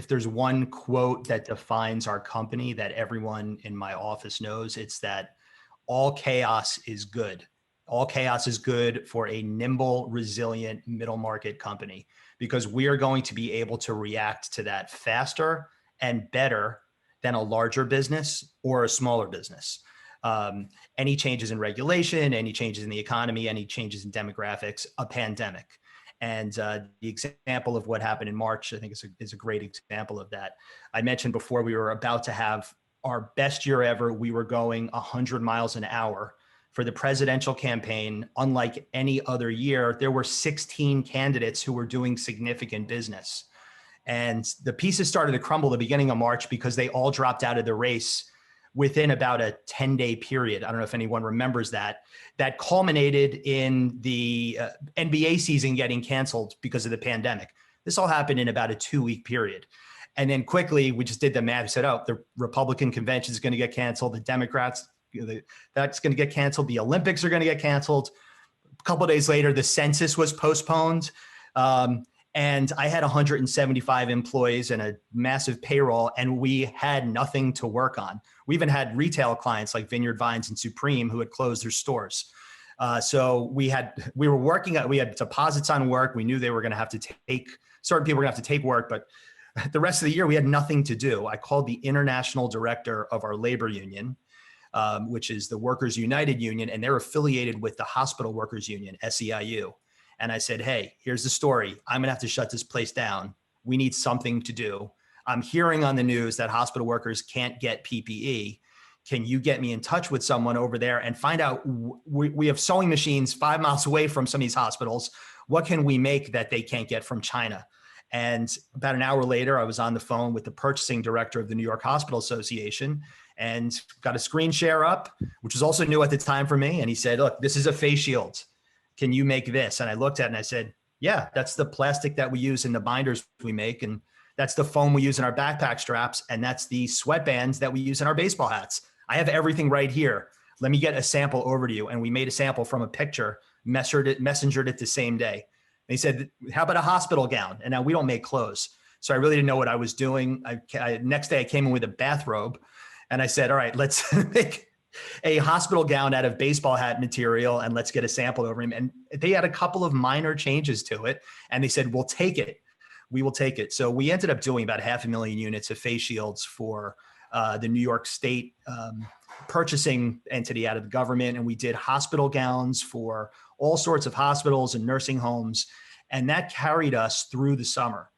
if there's one quote that defines our company that everyone in my office knows, it's that all chaos is good. All chaos is good for a nimble, resilient middle market company, because we are going to be able to react to that faster and better than a larger business or a smaller business. Any changes in regulation, any changes in the economy, any changes in demographics, a pandemic. And the example of what happened in March, I think is a great example of that. I mentioned before, we were about to have our best year ever. We were going 100 miles an hour for the presidential campaign. Unlike any other year, there were 16 candidates who were doing significant business. And the pieces started to crumble at the beginning of March because they all dropped out of the race within about a 10-day period. I don't know if anyone remembers that. That culminated in the NBA season getting canceled because of the pandemic. This all happened in about a 2-week period. And then quickly, we just did the math. We said, oh, the Republican convention is going to get canceled. The Democrats, that's going to get canceled. The Olympics are going to get canceled. A couple of days later, the census was postponed. And I had 175 employees and a massive payroll, and we had nothing to work on. We even had retail clients like Vineyard Vines and Supreme who had closed their stores. So we had deposits on work. We knew they were going to have to certain people were going to have to take work, but the rest of the year we had nothing to do. I called the international director of our labor union, which is the Workers United Union, and they're affiliated with the Hospital Workers Union, SEIU. And I said, hey, here's the story. I'm going to have to shut this place down. We need something to do. I'm hearing on the news that hospital workers can't get PPE. Can you get me in touch with someone over there and find out? We have sewing machines 5 miles away from some of these hospitals. What can we make that they can't get from China? And about an hour later, I was on the phone with the purchasing director of the New York Hospital Association and got a screen share up, which was also new at the time for me. And he said, look, this is a face shield. Can you make this? And I looked at it and I said, yeah, that's the plastic that we use in the binders we make. And that's the foam we use in our backpack straps. And that's the sweatbands that we use in our baseball hats. I have everything right here. Let me get a sample over to you. And we made a sample from a picture, messengered it the same day. And he said, how about a hospital gown? And now we don't make clothes. So I really didn't know what I was doing. Next day I came in with a bathrobe and I said, all right, let's make a hospital gown out of baseball hat material and let's get a sample over him. And they had a couple of minor changes to it. And they said, we'll take it. We will take it. So we ended up doing about 500,000 units of face shields for the New York State purchasing entity out of the government. And we did hospital gowns for all sorts of hospitals and nursing homes. And that carried us through the summer.